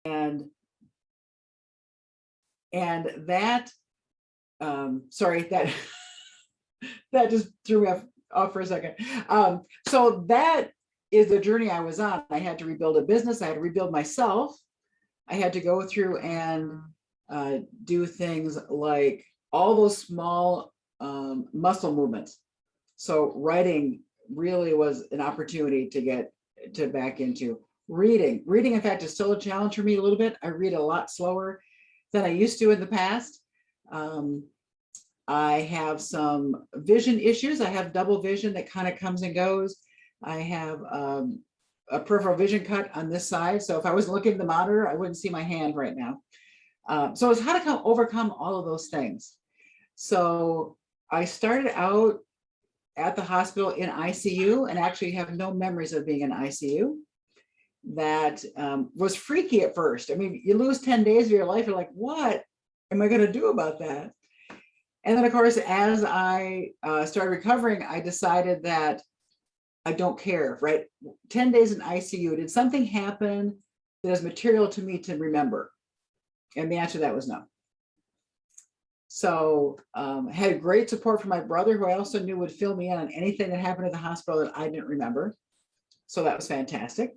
and that sorry, that that just threw me off for a second. So that is the journey I was on. I had to rebuild a business. I had to rebuild myself. I had to go through and do things like all those small muscle movements. So writing really was an opportunity to get to back into reading. Reading, in fact, is still a challenge for me a little bit. I read a lot slower than I used to in the past. I have some vision issues. I have double vision that kind of comes and goes. I have a peripheral vision cut on this side. So if I was looking at the monitor, I wouldn't see my hand right now. So it's how to overcome all of those things. So I started out at the hospital in ICU and actually have no memories of being in ICU. That was freaky at first. I mean, you lose 10 days of your life. You're like, what am I going to do about that? And then, of course, as I started recovering, I decided that I don't care, right? 10 days in ICU, did something happen that is material to me to remember? And the answer to that was no. So had great support from my brother, who I also knew would fill me in on anything that happened at the hospital that I didn't remember. So that was fantastic.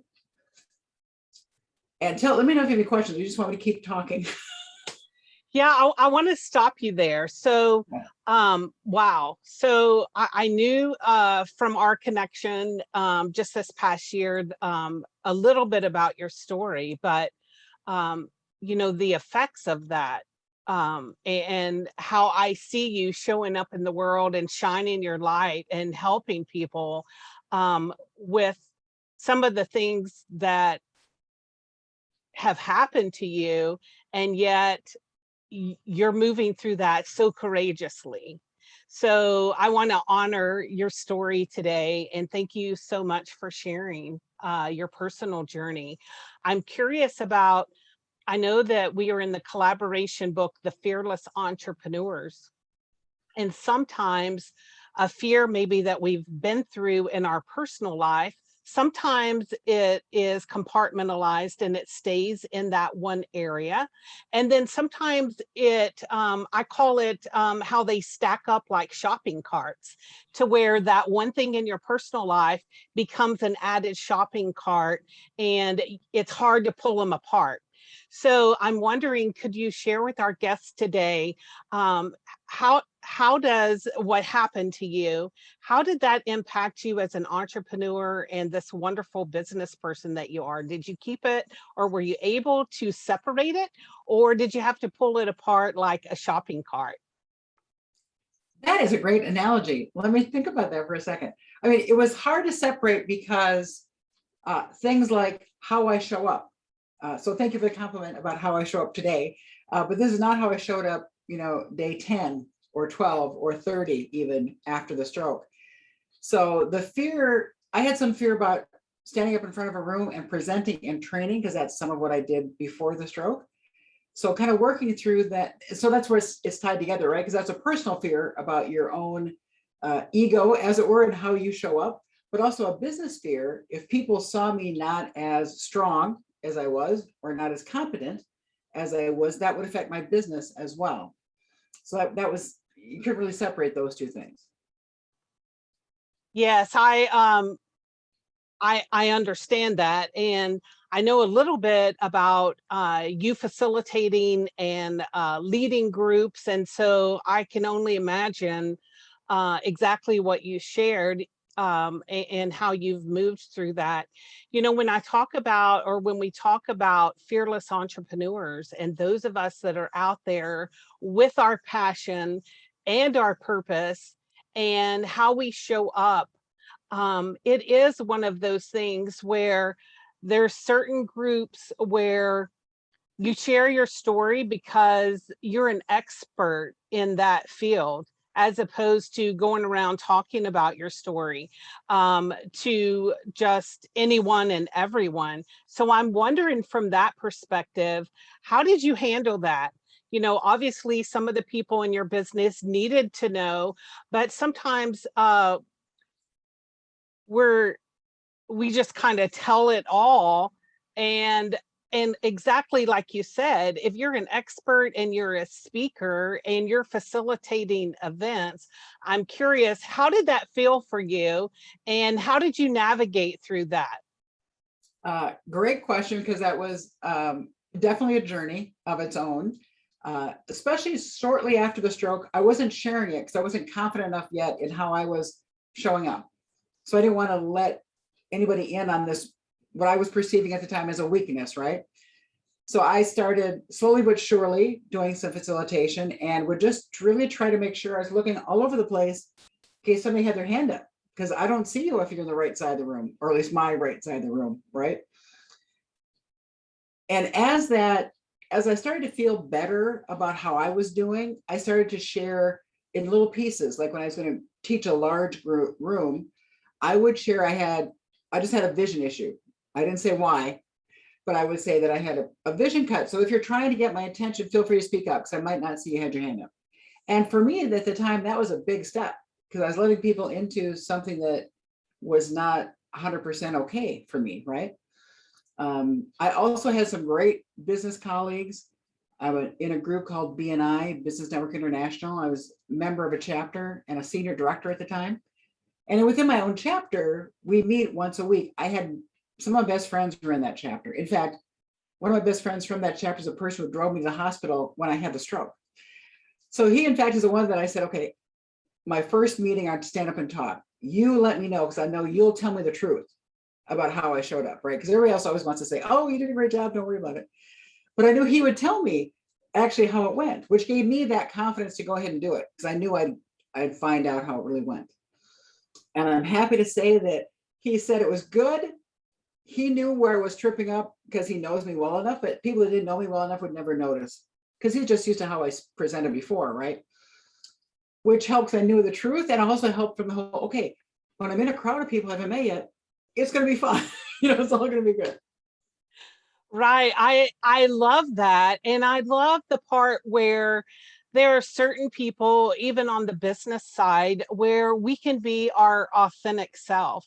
And let me know if you have any questions. You just want me to keep talking. Yeah, I want to stop you there. So, wow. So I knew from our connection just this past year a little bit about your story, but you know, the effects of that and how I see you showing up in the world and shining your light and helping people with some of the things that have happened to you, and yet you're moving through that so courageously. So I want to honor your story today and thank you so much for sharing your personal journey. I'm curious about, I know that we are in the collaboration book, The Fearless Entrepreneurs, and sometimes a fear maybe that we've been through in our personal life, sometimes it is compartmentalized and it stays in that one area. And then sometimes I call it how they stack up like shopping carts, to where that one thing in your personal life becomes an added shopping cart and it's hard to pull them apart. So I'm wondering, could you share with our guests today, how does what happened to you, how did that impact you as an entrepreneur and this wonderful business person that you are? Did you keep it, or were you able to separate it, or did you have to pull it apart like a shopping cart? That is a great analogy. Let me think about that for a second. I mean, it was hard to separate because things like how I show up. So thank you for the compliment about how I show up today. But this is not how I showed up, you know, day 10 or 12 or 30, even after the stroke. So the fear, I had some fear about standing up in front of a room and presenting and training, because that's some of what I did before the stroke. So kind of working through that. So that's where it's tied together, right? Because that's a personal fear about your own ego, as it were, and how you show up, but also a business fear. If people saw me not as strong as I was, or not as competent as I was, that would affect my business as well. So that was, you couldn't really separate those two things. Yes, I understand that, and I know a little bit about you facilitating and leading groups, and so I can only imagine exactly what you shared and how you've moved through that. You know, when I talk about, or when we talk about fearless entrepreneurs and those of us that are out there with our passion and our purpose and how we show up, it is one of those things where there's certain groups where you share your story because you're an expert in that field, as opposed to going around talking about your story to just anyone and everyone. So I'm wondering, from that perspective, how did you handle that? You know, obviously some of the people in your business needed to know, but sometimes we just kind of tell it all, and and exactly like you said, if you're an expert and you're a speaker and you're facilitating events, I'm curious, how did that feel for you? And how did you navigate through that? Great question, because that was definitely a journey of its own. Especially shortly after the stroke, I wasn't sharing it because I wasn't confident enough yet in how I was showing up. So I didn't want to let anybody in on this, what I was perceiving at the time as a weakness, right? So I started slowly but surely doing some facilitation and would just really try to make sure I was looking all over the place in case somebody had their hand up, because I don't see you if you're in the right side of the room, or at least my right side of the room, right? And as I started to feel better about how I was doing, I started to share in little pieces. Like when I was going to teach a large group room, I would share I just had a vision issue. I didn't say why, but I would say that I had a vision cut. So if you're trying to get my attention, feel free to speak up, because I might not see you had your hand up. And for me at the time, that was a big step, because I was letting people into something that was not 100% okay for me, right? I also had some great business colleagues. I was in a group called BNI, Business Network International. I was a member of a chapter and a senior director at the time. And within my own chapter, we meet once a week. I had some of my best friends were in that chapter. In fact, one of my best friends from that chapter is a person who drove me to the hospital when I had the stroke. So he, in fact, is the one that I said, okay, my first meeting, I'd stand up and talk. You let me know, because I know you'll tell me the truth about how I showed up, right? Because everybody else always wants to say, oh, you did a great job, don't worry about it. But I knew he would tell me actually how it went, which gave me that confidence to go ahead and do it, because I knew I'd find out how it really went. And I'm happy to say that he said it was good. He knew where I was tripping up because he knows me well enough, but people that didn't know me well enough would never notice, because he's just used to how I presented before, right? Which helps. I knew the truth, and also helped from the whole, okay, when I'm in a crowd of people I haven't met yet, it's going to be fun. It's all going to be good. Right. I love that. And I love the part where there are certain people, even on the business side, where we can be our authentic self.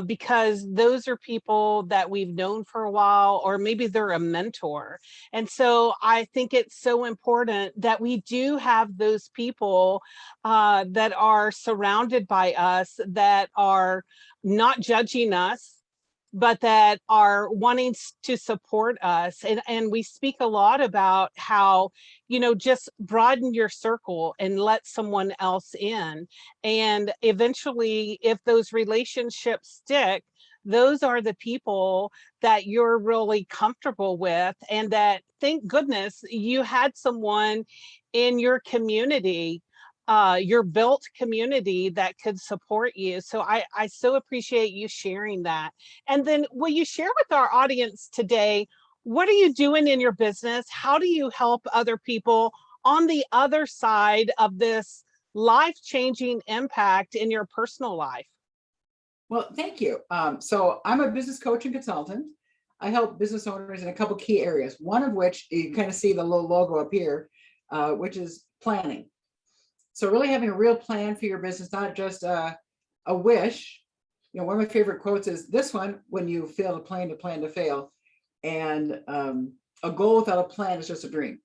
Because those are people that we've known for a while, or maybe they're a mentor. And so I think it's so important that we do have those people that are surrounded by us, that are not judging us, but that are wanting to support us. And we speak a lot about how, just broaden your circle and let someone else in. And eventually, if those relationships stick, those are the people that you're really comfortable with. And that, thank goodness, you had someone in your community, your built community, that could support you. So I so appreciate you sharing that. And then will you share with our audience today, what are you doing in your business? How do you help other people on the other side of this life-changing impact in your personal life? Well, thank you. So I'm a business coach and consultant. I help business owners in a couple key areas, one of which you kind of see the little logo up here, which is planning. So really having a real plan for your business, not just a wish. One of my favorite quotes is this one: when you fail to plan to fail. And a goal without a plan is just a dream,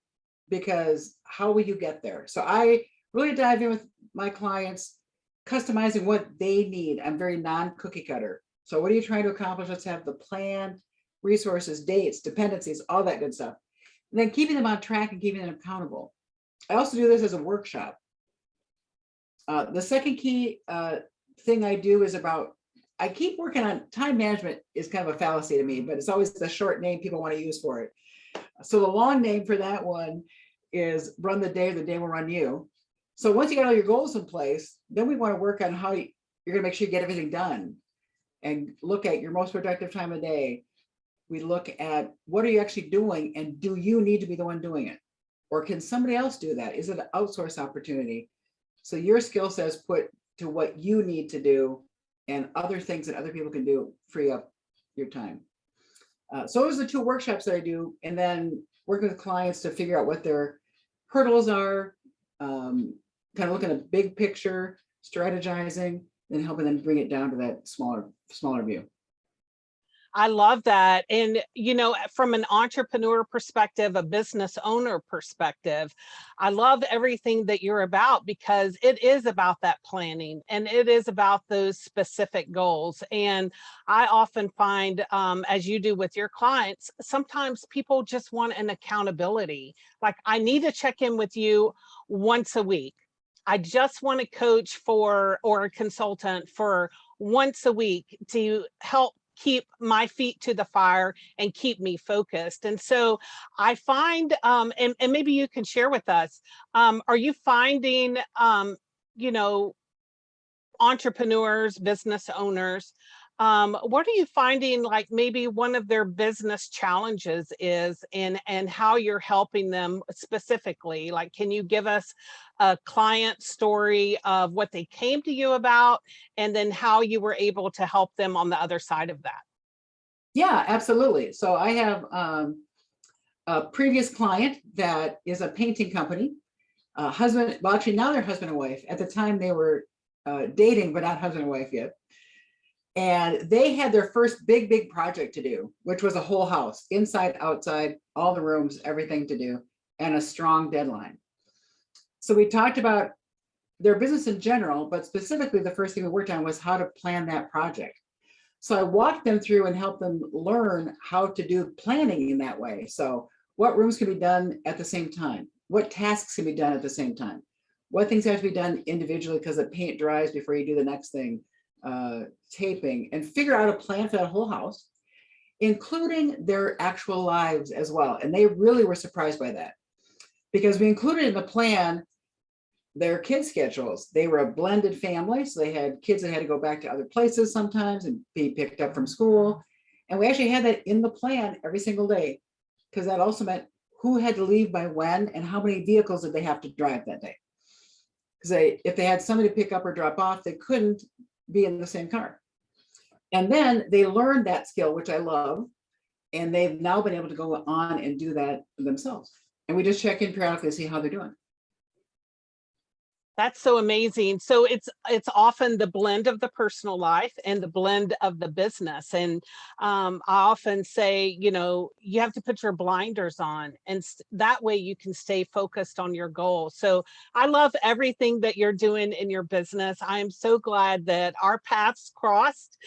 because how will you get there? So I really dive in with my clients, customizing what they need. I'm very non-cookie cutter. So what are you trying to accomplish? Let's have the plan, resources, dates, dependencies, all that good stuff. And then keeping them on track and keeping them accountable. I also do this as a workshop. The second key thing I do is I keep working on time management. Is kind of a fallacy to me, but it's always the short name people want to use for it. So the long name for that one is run the day will run you. So once you got all your goals in place, then we want to work on how you're going to make sure you get everything done, and look at your most productive time of day. We look at what are you actually doing, and do you need to be the one doing it? Or can somebody else do that? Is it an outsource opportunity? So your skill set is put to what you need to do, and other things that other people can do free up your time. So those are the two workshops that I do, and then working with clients to figure out what their hurdles are, kind of looking at big picture, strategizing, and helping them bring it down to that smaller view. I love that. And, you know, from an entrepreneur perspective, a business owner perspective, I love everything that you're about, because it is about that planning and it is about those specific goals. And I often find, as you do with your clients, sometimes people just want an accountability. Like, I need to check in with you once a week. I just want a coach for, or a consultant for once a week to help keep my feet to the fire and keep me focused. And so I find, and maybe you can share with us, are you finding, you know, entrepreneurs, business owners, what are you finding like maybe one of their business challenges is, and how you're helping them specifically? Like, can you give us a client story of what they came to you about, and then how you were able to help them on the other side of that? Yeah, absolutely. So I have a previous client that is a painting company, husband, well, actually now they're husband and wife. At the time they were dating, but not husband and wife yet. And they had their first big project to do, which was a whole house, inside, outside, all the rooms, everything to do, and a strong deadline. So we talked about their business in general, but specifically the first thing we worked on was how to plan that project. So I walked them through and helped them learn how to do planning in that way. So what rooms can be done at the same time? What tasks can be done at the same time? What things have to be done individually because the paint dries before you do the next thing, taping, and figure out a plan for that whole house, including their actual lives as well. And they really were surprised by that, because we included in the plan their kids' schedules. They were a blended family, so they had kids that had to go back to other places sometimes and be picked up from school. And we actually had that in the plan every single day, because that also meant who had to leave by when and how many vehicles did they have to drive that day. Because if they had somebody to pick up or drop off, they couldn't be in the same car. And then they learned that skill, which I love, and they've now been able to go on and do that themselves. And we just check in periodically to see how they're doing. That's so amazing. So it's often the blend of the personal life and the blend of the business. And I often say, you know, you have to put your blinders on, and that way you can stay focused on your goal. So I love everything that you're doing in your business. I am so glad that our paths crossed,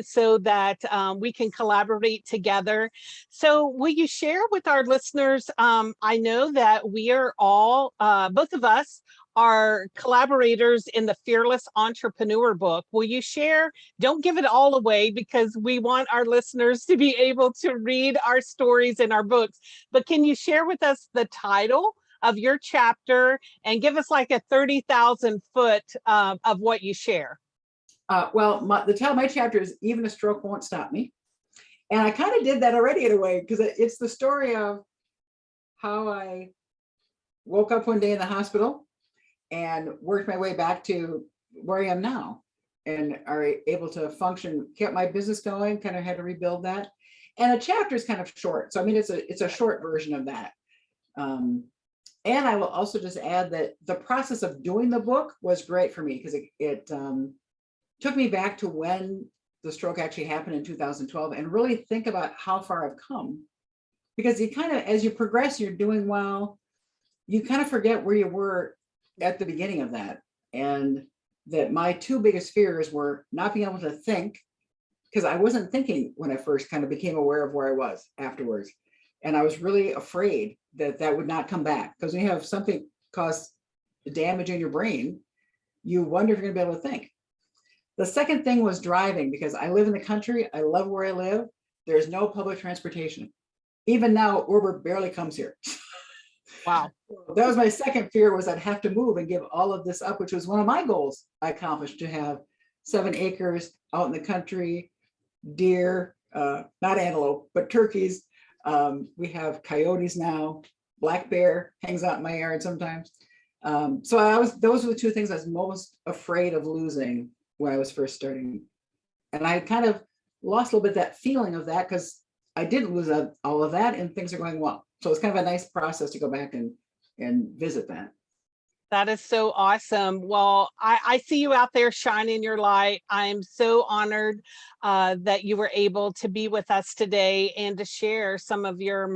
so that we can collaborate together. So will you share with our listeners? I know that we are all, both of us, are collaborators in the Fearless Entrepreneur book. Will you share? Don't give it all away, because we want our listeners to be able to read our stories in our books. But can you share with us the title of your chapter and give us like a 30,000 foot of what you share? Well, the title of my chapter is Even a Stroke Won't Stop Me. And I kind of did that already in a way, because it's the story of how I woke up one day in the hospital and worked my way back to where I am now, and are able to function, kept my business going, kind of had to rebuild that. And a chapter is kind of short. So, I mean, it's a short version of that. And I will also just add that the process of doing the book was great for me, because it took me back to when the stroke actually happened in 2012, and really think about how far I've come. Because you kind of, as you progress, you're doing well, you kind of forget where you were at the beginning of that. And that my two biggest fears were not being able to think, because I wasn't thinking when I first kind of became aware of where I was afterwards. And I was really afraid that that would not come back, because when you have something cause damage in your brain, you wonder if you're gonna be able to think. The second thing was driving, because I live in the country. I love where I live. There's no public transportation. Even now, Uber barely comes here. Wow. That was my second fear, was I'd have to move and give all of this up, which was one of my goals I accomplished, to have 7 acres out in the country, deer, not antelope, but turkeys. We have coyotes now, black bear hangs out in my yard sometimes. So those were the two things I was most afraid of losing when I was first starting. And I kind of lost a little bit that feeling of that, because I didn't lose all of that, and things are going well. So it's kind of a nice process to go back and visit that. That is so awesome. Well, I see you out there shining your light. I'm so honored that you were able to be with us today and to share some of your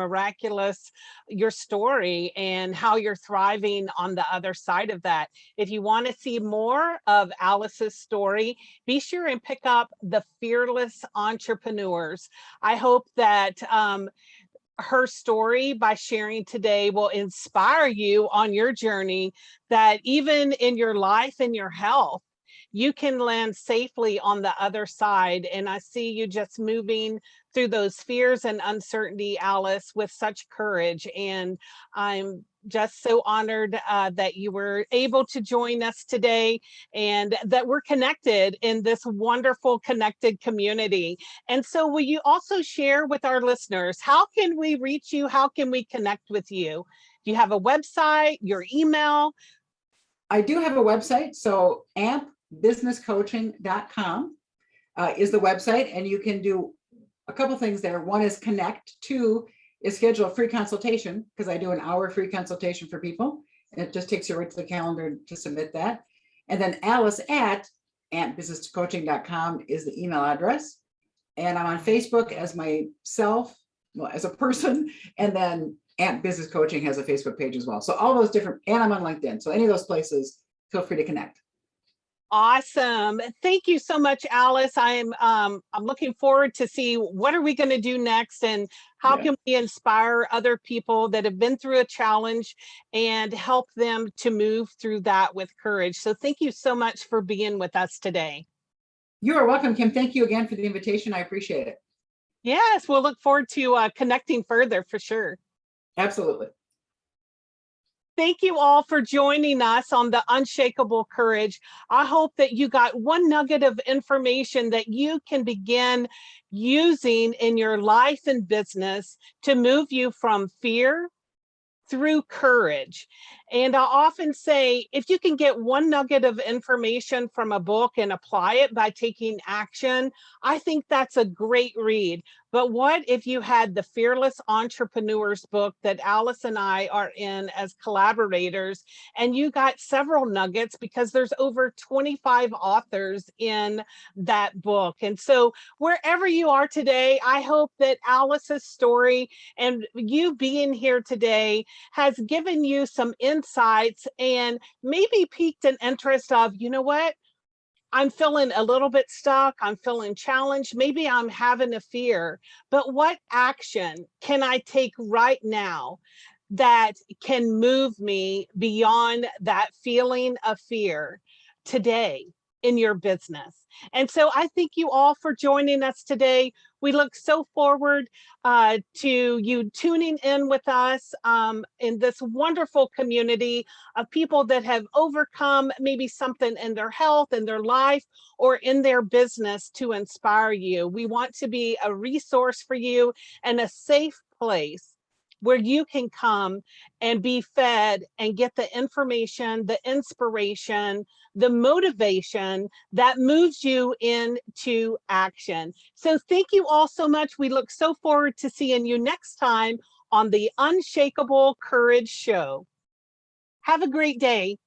story and how you're thriving on the other side of that. If you want to see more of Alice's story, be sure and pick up The Fearless Entrepreneurs. I hope that her story by sharing today will inspire you on your journey, that even in your life and your health, you can land safely on the other side. And I see you just moving through those fears and uncertainty, Alice, with such courage. And I'm just so honored that you were able to join us today and that we're connected in this wonderful connected community. And so will you also share with our listeners, how can we reach you? How can we connect with you? Do you have a website, your email? I do have a website. So ampbusinesscoaching.com is the website, and you can do a couple things there. One is connect. Two is schedule a free consultation, because I do an hour free consultation for people. And it just takes you right to the calendar to submit that. And then Alice at ampbusinesscoaching.com is the email address. And I'm on Facebook as myself, well, as a person, and then Amp Business Coaching has a Facebook page as well. So all those different, and I'm on LinkedIn. So any of those places, feel free to connect. Awesome. Thank you so much, Alice. I'm looking forward to see what are we going to do next, and how can we inspire other people that have been through a challenge and help them to move through that with courage. So thank you so much for being with us today. You are welcome, Kim. Thank you again for the invitation. I appreciate it. Yes, we'll look forward to connecting further for sure. Absolutely. Thank you all for joining us on the Unshakable Courage. I hope that you got one nugget of information that you can begin using in your life and business to move you from fear through courage. And I often say, if you can get one nugget of information from a book and apply it by taking action, I think that's a great read. But what if you had the Fearless Entrepreneurs book that Alice and I are in as collaborators, and you got several nuggets, because there's over 25 authors in that book. And so wherever you are today, I hope that Alice's story and you being here today has given you some insights and maybe piqued an interest of, you know what? I'm feeling a little bit stuck. I'm feeling challenged. Maybe I'm having a fear, but what action can I take right now that can move me beyond that feeling of fear today in your business? And so I thank you all for joining us today. We look so forward to you tuning in with us in this wonderful community of people that have overcome maybe something in their health, in their life, or in their business to inspire you. We want to be a resource for you and a safe place where you can come and be fed and get the information, the inspiration, the motivation that moves you into action. So thank you all so much. We look so forward to seeing you next time on the Unshakable Courage Show. Have a great day.